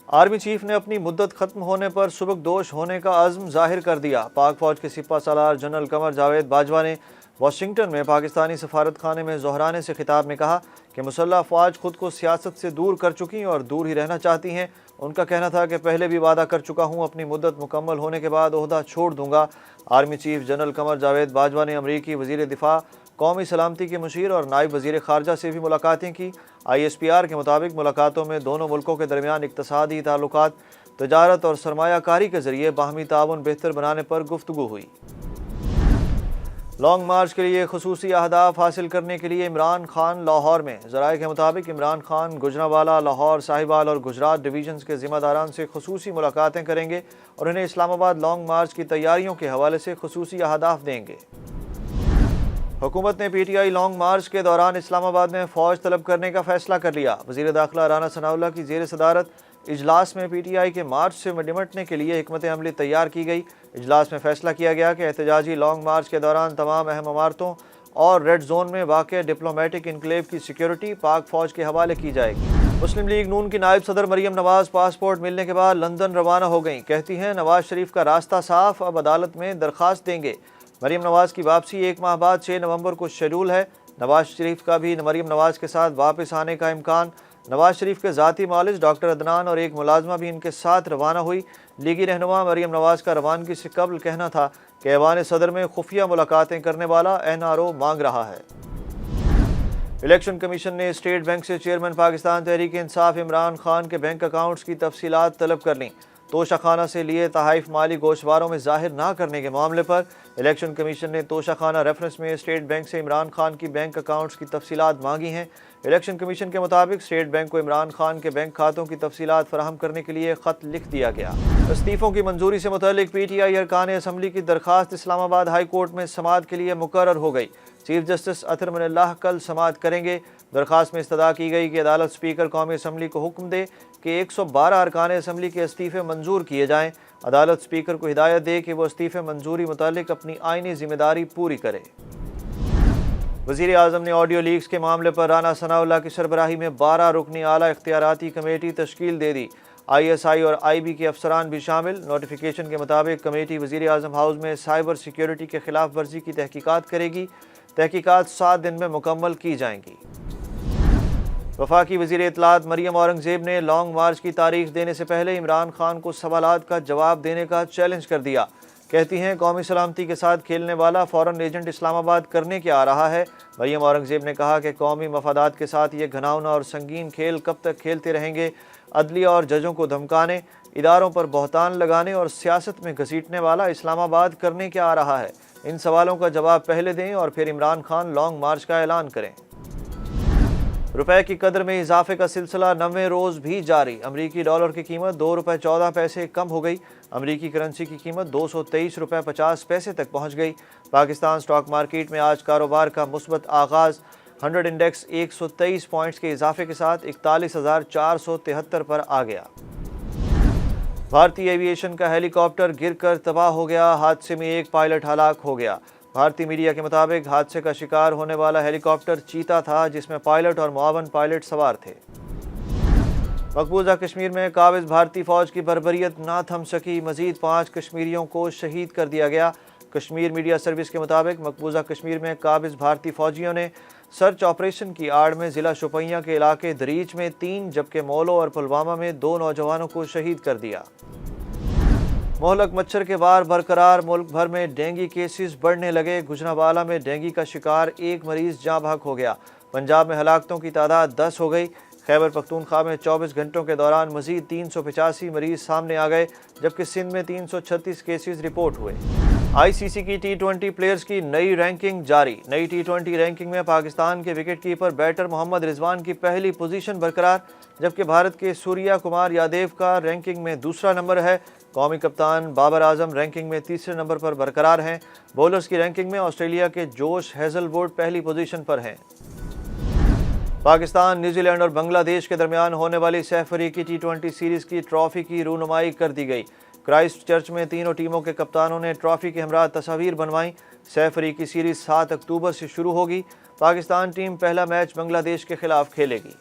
Army chief ने अपनी मुद्दत खत्म होने पर सुबकदोश होने का अज़्म जाहिर कर दिया। पाक फौज के सिपा सालार जनरल कमर जावेद बाजवा ने वाशिंगटन में पाकिस्तानी सफारत खाने में ज़ोहराने से खिताब में कहा कि मुसल्लह फ़ौज खुद को सियासत से दूर कर चुकी और दूर ही रहना चाहती हैं। उनका कहना था कि पहले भी वादा कर चुका हूँ, अपनी मुद्दत मुकम्मल होने के बाद ओहदा छोड़ दूंगा। Army chief general Qamar Javed Bajwa ने अमरीकी वज़ीर दिफा, कौमी सलामती के मुशीर और नायब वज़ीर ख़ारजा से भी मुलाकातें की। ISPR के मुताबिक मुलाकातों में दोनों मुल्कों के दरमियान इक़्तिसादी ताल्लुकात, तजारत और सरमायाकारी के ज़रिए बाहमी ताउन बेहतर बनाने पर गुफ्तगू हुई। लॉन्ग मार्च के लिए खुसूसी अहदाफ हासिल करने के लिए इमरान खान लाहौर में। ज़राए के मुताबिक इमरान खान गुजरांवाला, लाहौर, साहिवाल और गुजरात डिवीजन के ज़िम्मेदारान से खुसूसी मुलाकातें करेंगे और उन्हें इस्लामाबाद लॉन्ग मार्च की तैयारियों के हवाले से खुसूसी अहदाफ देंगे। हुकूमत ने PTI लॉन्ग मार्च के दौरान इस्लामाबाद में फ़ौज तलब करने का फ़ैसला कर लिया। वज़ीर दाखिला राना सनाउल्लाह की ज़ेर सदारत इजलास में PTI के मार्च से निपटने के लिए हिकमत अमली तैयार की गई। इजलास में फ़ैसला किया गया कि एहतजाजी लॉन्ग मार्च के दौरान तमाम अहम इमारतों और रेड जोन में वाक़ डिप्लोमेटिक इनक्लेव की सिक्योरिटी पाक फ़ौज के हवाले की जाएगी। मुस्लिम लीग नून की नायब सदर मरियम नवाज़ पासपोर्ट मिलने के बाद लंदन रवाना हो गई। कहती हैं नवाज शरीफ का रास्ता साफ, अब अदालत में दरख्वास्त देंगे। मरियम नवाज़ की वापसी 1 माह बाद 6 नवंबर को शेड्यूल है। नवाज शरीफ का भी मरियम नवाज़ के साथ वापस आने का इम्कान। नवाज शरीफ के ज़ाती मालिज डॉक्टर अदनान और एक मुलाजमा भी इनके साथ रवाना हुई। लीगी रहनुमा मरियम नवाज़ का रवानगी से कबल कहना था कि ऐवान सदर में खुफिया मुलाकातें करने वाला NRO मांग रहा है। इलेक्शन कमीशन ने स्टेट बैंक से चेयरमैन पाकिस्तान तहरीक इंसाफ इमरान खान के बैंक अकाउंट्स की तफसीलात तलब कर लीं। तोशाखाना से लिए तहाइफ माली गोशवारों में जाहिर ना करने के मामले पर इलेक्शन कमीशन ने तोशाखाना रेफरेंस में स्टेट बैंक से इमरान खान की बैंक अकाउंट्स की तफसीलात मांगी हैं। इलेक्शन कमीशन के मुताबिक स्टेट बैंक को इमरान खान के बैंक खातों की तफसीलात फराहम करने के लिए ख़त लिख दिया गया। इस्तीफ़ों की मंजूरी से मुतल्लिक PTI अरकान असम्बली की दरख्वास्त इस्लामाबाद हाई कोर्ट में समाअत के लिए मुकर्रर हो गई। चीफ जस्टिस अतर मनिल्लाह कल समाअत करेंगे। दरख्वास्त में इस्तदा की गई कि अदालत स्पीकर कौमी असम्बली को हुक्म दे कि 112 अरकान असम्बली के इस्तीफ़े मंजूर किए जाएँ। अदालत स्पीकर को हिदायत दे कि वो इस्तीफ़े मंजूरी मुतालिक अपनी आइनी जिम्मेदारी पूरी करे। वज़ीर आज़म ने ऑडियो लीक्स के मामले पर राना सनाउल्लाह की सरबराही में 12 रुकनी आला इख्तियाराती कमेटी तश्कील दे दी। ISI और IB के अफसरान भी शामिल। नोटिफिकेशन के मुताबिक कमेटी वज़ीर आज़म हाउस में साइबर सिक्योरिटी के खिलाफ वर्जी की तहकीकात करेगी। तहकीकात 7 दिन में मुकम्मल की जाएंगी। वफाकी वज़ीर इत्तलात मरियम औरंगज़ेब ने लॉन्ग मार्च की तारीख देने से पहले इमरान खान को सवालात का जवाब देने का चैलेंज कर दिया। कहती हैं कौमी सलामती के साथ खेलने वाला फॉरेन एजेंट इस्लामाबाद करने क्या आ रहा है। मरियम औरंगज़ेब ने कहा कि कौमी मफादात के साथ ये घनावना और संगीन खेल कब तक खेलते रहेंगे। अदलिया और जजों को धमकाने, इदारों पर बहतान लगाने और सियासत में घसीटने वाला इस्लामाबाद करने क्या आ रहा है। इन सवालों का जवाब पहले दें और फिर इमरान खान लॉन्ग मार्च का ऐलान करें। रुपए की कदर में इजाफे का सिलसिला 90वें रोज़ भी जारी। अमरीकी डॉलर की कीमत 2 रुपये 14 पैसे कम हो गई। अमरीकी करेंसी की कीमत 223 रुपये 50 पैसे तक पहुंच गई। पाकिस्तान स्टॉक मार्केट में आज कारोबार का मुस्बत आगाज़। 100 इंडेक्स 123 पॉइंट्स के इजाफे के साथ 41,473 पर आ गया। भारतीय एविएशन का हेलीकॉप्टर गिरकर तबाह हो गया। हादसे में एक पायलट हलाक हो गया। भारतीय मीडिया के मुताबिक हादसे का शिकार होने वाला हेलीकॉप्टर चीता था, जिसमें पायलट और मुआवन पायलट सवार थे। मकबूजा कश्मीर में काबिज भारतीय फौज की बर्बरियत ना थम सकी। मजीद 5 कश्मीरियों को शहीद कर दिया गया। कश्मीर मीडिया सर्विस के मुताबिक मकबूजा कश्मीर में काबिज भारतीय फौजियों ने सर्च ऑपरेशन की आड़ में ज़िला शोपियां के इलाके दरीच में 3 जबकि मौलो और पुलवामा में 2 नौजवानों को शहीद कर दिया। मोहलक मच्छर के वार बरकरार। मुल्क भर में डेंगू केसेस बढ़ने लगे। गुजरांवाला में डेंगू का शिकार एक मरीज जाँ बहक हो गया। पंजाब में हलाकतों की तादाद 10 हो गई। खैबर पख्तूनख्वा में 24 घंटों के दौरान मजीद 385 मरीज सामने आ गए, जबकि सिंध में 336 केसेस रिपोर्ट हुए। ICC की T20 प्लेयर्स की नई रैंकिंग जारी। नई T20 रैंकिंग में पाकिस्तान के wicket keeper batter Mohammad Rizwan की पहली पोजीशन बरकरार, जबकि भारत के सूर्या कुमार यादव का रैंकिंग में दूसरा नंबर है। कौमी कप्तान बाबर आजम रैंकिंग में तीसरे नंबर पर बरकरार हैं। बॉलर्स की रैंकिंग में ऑस्ट्रेलिया के जोश हेजलवुड पहली पोजीशन पर हैं। पाकिस्तान, न्यूजीलैंड और बांग्लादेश के दरमियान होने वाली सहफरीकी T20 सीरीज़ की ट्रॉफी की रूनुमाई कर दी गई। क्राइस्ट चर्च में तीनों टीमों के कप्तानों ने ट्रॉफी के हमरा तस्वीर बनवाई। सहफरीकी सीरीज़ 7 अक्टूबर से शुरू होगी। पाकिस्तान टीम पहला मैच बांग्लादेश के खिलाफ खेलेगी।